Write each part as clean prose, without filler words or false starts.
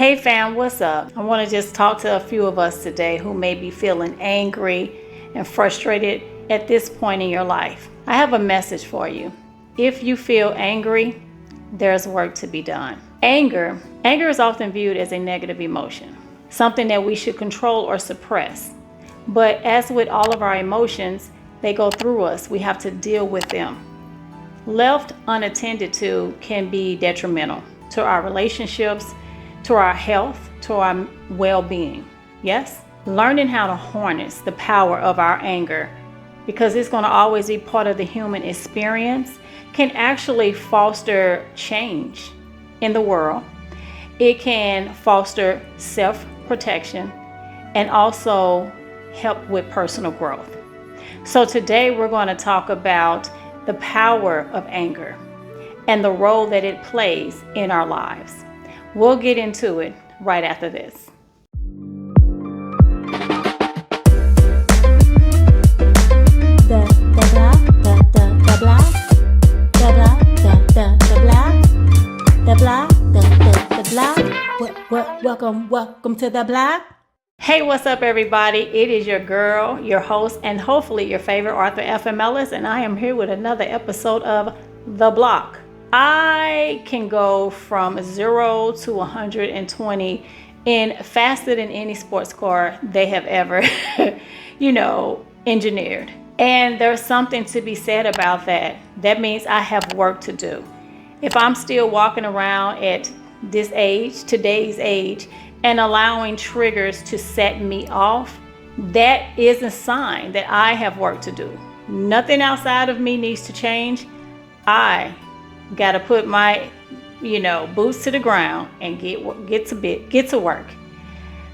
Hey fam, what's up? I want to just talk to a few of us today who may be feeling angry and frustrated at this point in your life. I have a message for you. If you feel angry, there's work to be done. Anger is often viewed as a negative emotion, something that we should control or suppress. But as with all of our emotions, they go through us. We have to deal with them. Left unattended to can be detrimental to our relationships, to our health, to our well-being. Yes? Learning how to harness the power of our anger, because it's going to always be part of the human experience, can actually foster change in the world. It can foster self-protection and also help with personal growth. So today we're going to talk about the power of anger and the role that it plays in our lives. We'll get into it right after this. Welcome to the block. Hey, what's up, everybody? It is your girl, your host, and hopefully your favorite author, Ellis, and I am here with another episode of The Block. I can go from 0 to 120 in faster than any sports car they have ever, engineered. And there's something to be said about that. That means I have work to do. If I'm still walking around at this age, today's age, and allowing triggers to set me off, that is a sign that I have work to do. Nothing outside of me needs to change. I got to put my, boots to the ground and get to work.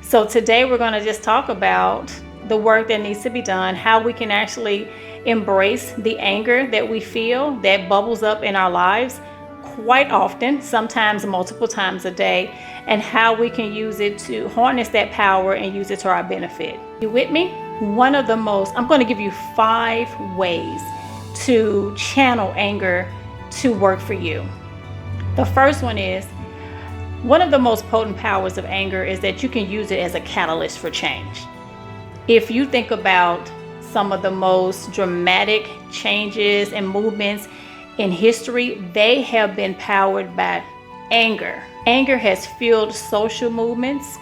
So today we're going to just talk about the work that needs to be done, how we can actually embrace the anger that we feel that bubbles up in our lives quite often, sometimes multiple times a day, and how we can use it to harness that power and use it to our benefit. You with me? I'm going to give you 5 ways to channel anger to work for you. The first one is, one of the most potent powers of anger is that you can use it as a catalyst for change. If you think about some of the most dramatic changes and movements in history, they have been powered by anger. Anger has fueled social movements,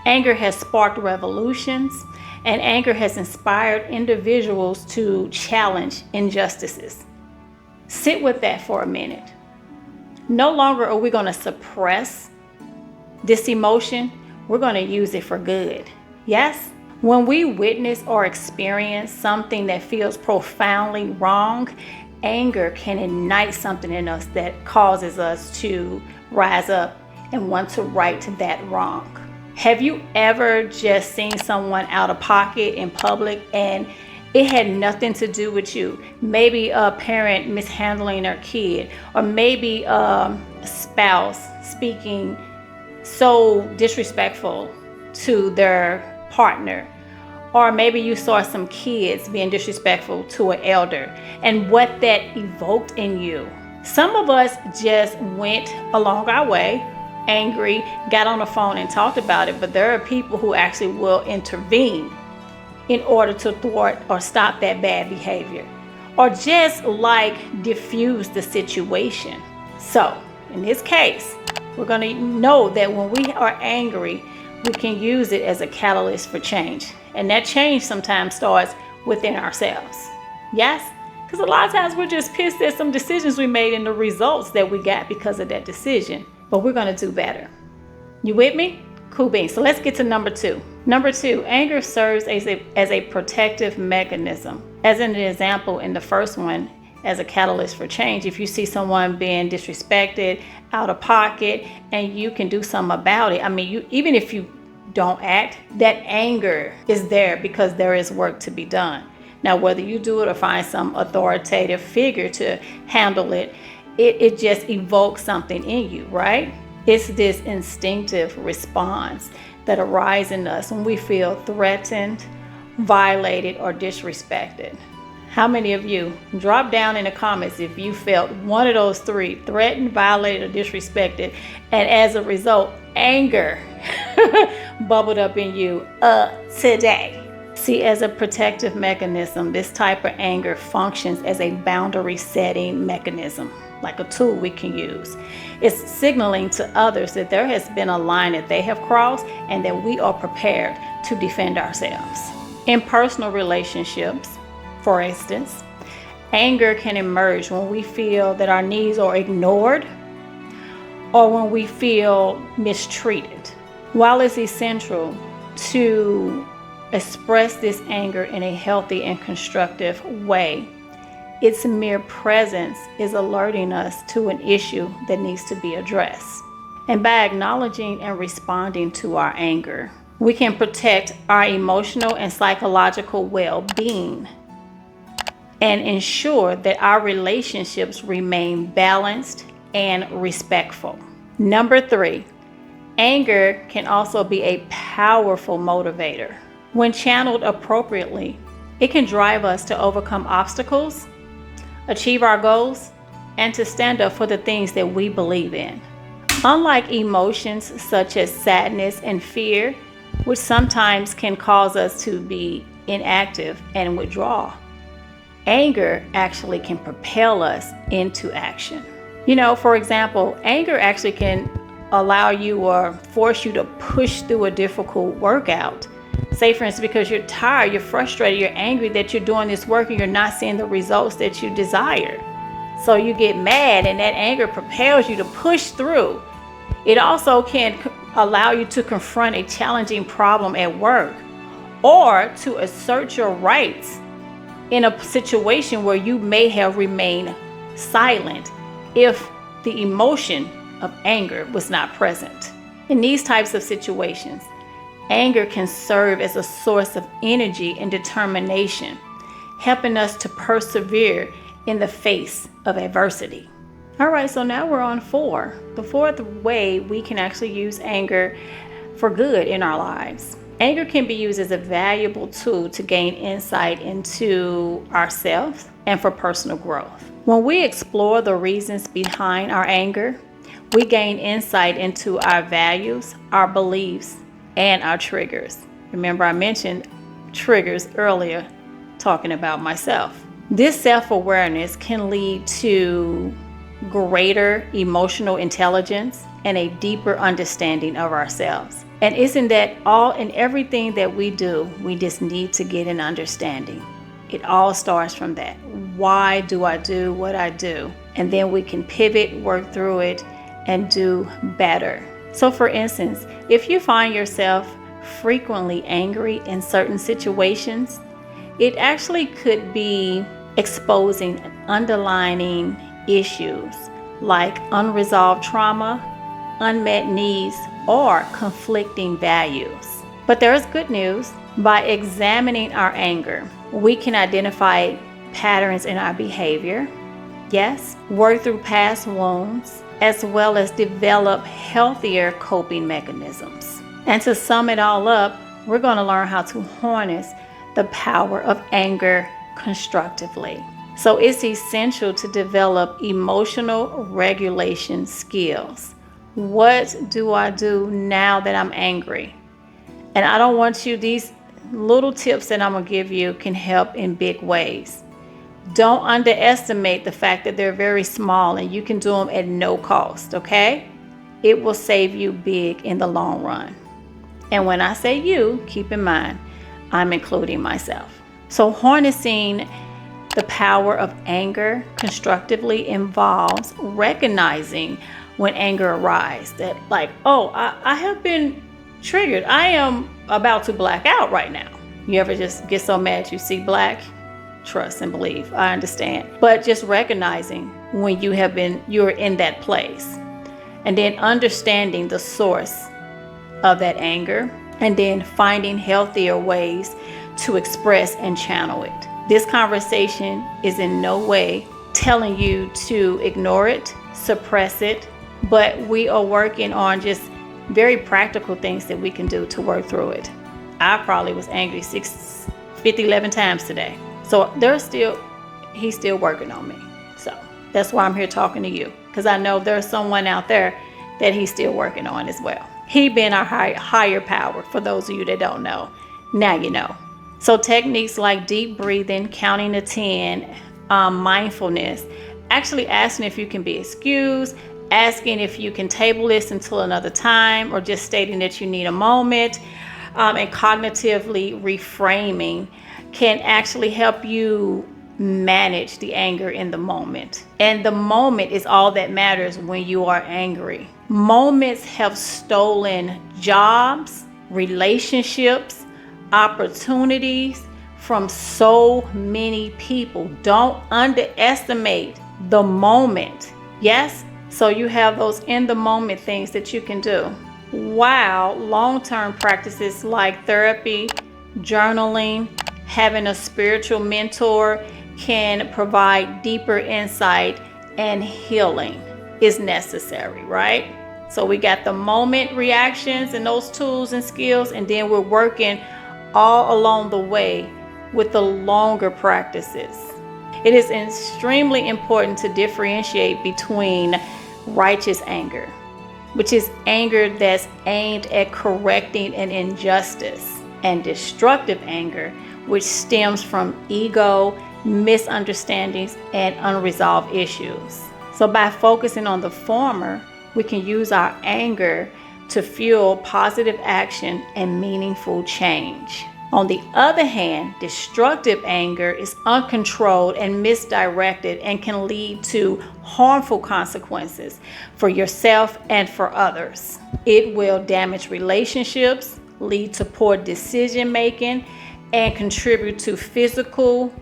anger has sparked revolutions, and anger has inspired individuals to challenge injustices. Sit with that for a minute. No longer are we going to suppress this emotion. We're going to use it for good. Yes? When we witness or experience something that feels profoundly wrong, anger can ignite something in us that causes us to rise up and want to right that wrong. Have you ever just seen someone out of pocket in public and it had nothing to do with you? Maybe a parent mishandling their kid, or maybe a spouse speaking so disrespectful to their partner, or maybe you saw some kids being disrespectful to an elder, and what that evoked in you. Some of us just went along our way, angry, got on the phone and talked about it, but there are people who actually will intervene in order to thwart or stop that bad behavior, or just diffuse the situation. So in this case, we're going to know that when we are angry, we can use it as a catalyst for change. And that change sometimes starts within ourselves. Yes? Because a lot of times we're just pissed at some decisions we made and the results that we got because of that decision. But we're going to do better. You with me? Cool beans. So let's get to number 2. Number 2, anger serves as a protective mechanism. As an example in the first one, as a catalyst for change, if you see someone being disrespected, out of pocket, and you can do something about it. Even if you don't act, that anger is there because there is work to be done. Now, whether you do it or find some authoritative figure to handle it, it just evokes something in you, right? It's this instinctive response that arises in us when we feel threatened, violated, or disrespected. How many of you? Drop down in the comments if you felt one of those 3, threatened, violated, or disrespected, and as a result, anger bubbled up in you today. See, as a protective mechanism, this type of anger functions as a boundary setting mechanism, like a tool we can use. It's signaling to others that there has been a line that they have crossed and that we are prepared to defend ourselves. In personal relationships, for instance, anger can emerge when we feel that our needs are ignored or when we feel mistreated. While it's essential to express this anger in a healthy and constructive way, its mere presence is alerting us to an issue that needs to be addressed. And by acknowledging and responding to our anger, we can protect our emotional and psychological well-being and ensure that our relationships remain balanced and respectful. Number 3, anger can also be a powerful motivator. When channeled appropriately, it can drive us to overcome obstacles, achieve our goals, and to stand up for the things that we believe in. Unlike emotions such as sadness and fear, which sometimes can cause us to be inactive and withdraw, anger actually can propel us into action. For example, anger actually can allow you or force you to push through a difficult workout. Say, for instance, because you're tired, you're frustrated, you're angry that you're doing this work and you're not seeing the results that you desire. So you get mad and that anger propels you to push through. It also can allow you to confront a challenging problem at work or to assert your rights in a situation where you may have remained silent if the emotion of anger was not present. In these types of situations, anger can serve as a source of energy and determination, helping us to persevere in the face of adversity. All right, so now we're on 4. The 4th way we can actually use anger for good in our lives. Anger can be used as a valuable tool to gain insight into ourselves and for personal growth. When we explore the reasons behind our anger, we gain insight into our values, our beliefs, and our triggers. Remember, I mentioned triggers earlier, talking about myself. This self-awareness can lead to greater emotional intelligence and a deeper understanding of ourselves. And isn't that all in everything that we do, we just need to get an understanding. It all starts from that. Why do I do what I do? And then we can pivot, work through it, and do better. So for instance, if you find yourself frequently angry in certain situations, it actually could be exposing underlying issues like unresolved trauma, unmet needs, or conflicting values. But there is good news. By examining our anger, we can identify patterns in our behavior, yes, work through past wounds, as well as develop healthier coping mechanisms. And to sum it all up, we're going to learn how to harness the power of anger constructively. So it's essential to develop emotional regulation skills. What do I do now that I'm angry? And I don't want you, these little tips that I'm going to give you can help in big ways. Don't underestimate the fact that they're very small and you can do them at no cost, okay? It will save you big in the long run. And when I say you, keep in mind, I'm including myself. So harnessing the power of anger constructively involves recognizing when anger arises. That like, oh, I have been triggered. I am about to black out right now. You ever just get so mad you see black? Trust and believe, I understand. But just recognizing when you're in that place. And then understanding the source of that anger. And then finding healthier ways to express and channel it. This conversation is in no way telling you to ignore it, suppress it, but we are working on just very practical things that we can do to work through it. I probably was angry 11 times today. So he's still working on me. So that's why I'm here talking to you, because I know there's someone out there that he's still working on as well. He being our higher power, for those of you that don't know. Now you know. So techniques like deep breathing, counting to 10, mindfulness, actually asking if you can be excused, asking if you can table this until another time, or just stating that you need a moment, and cognitively reframing can actually help you manage the anger in the moment. And the moment is all that matters when you are angry. Moments have stolen jobs, relationships, opportunities from so many people. Don't underestimate the moment. Yes? So you have those in the moment things that you can do. While long-term practices like therapy, journaling, having a spiritual mentor can provide deeper insight and healing is necessary, right? So we got the moment reactions and those tools and skills, and then we're working all along the way with the longer practices. It is extremely important to differentiate between righteous anger, which is anger that's aimed at correcting an injustice, and destructive anger, which stems from ego, misunderstandings, and unresolved issues. So by focusing on the former, we can use our anger to fuel positive action and meaningful change. On the other hand, destructive anger is uncontrolled and misdirected and can lead to harmful consequences for yourself and for others. It will damage relationships, lead to poor decision making, and contribute to physical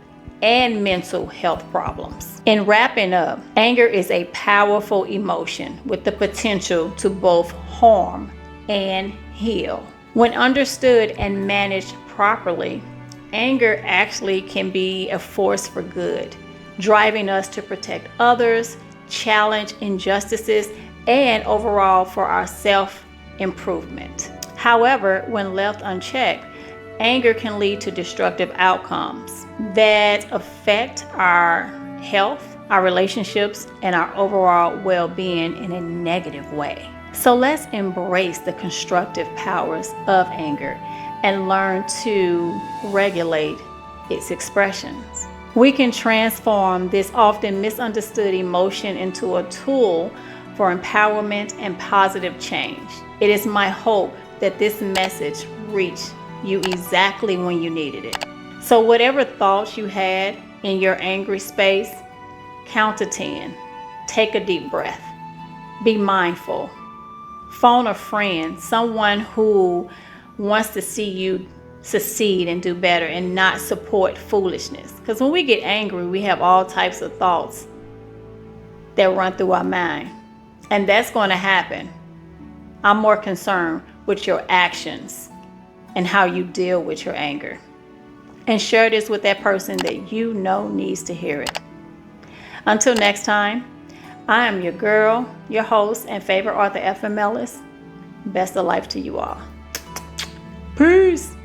and mental health problems. In wrapping up, anger is a powerful emotion with the potential to both harm and heal. When understood and managed properly, anger actually can be a force for good, driving us to protect others, challenge injustices, and overall for our self-improvement. However, when left unchecked, anger can lead to destructive outcomes that affect our health, our relationships, and our overall well-being in a negative way. So let's embrace the constructive powers of anger and learn to regulate its expressions. We can transform this often misunderstood emotion into a tool for empowerment and positive change. It is my hope that this message reached you exactly when you needed it. So whatever thoughts you had in your angry space, count to 10. Take a deep breath. Be mindful. Phone a friend, someone who wants to see you succeed and do better and not support foolishness. Because when we get angry, we have all types of thoughts that run through our mind. And that's going to happen. I'm more concerned with your actions and how you deal with your anger. And share this with that person that you know needs to hear it. Until next time, I am your girl, your host, and favorite author, FM Ellis. Best of life to you all. Peace.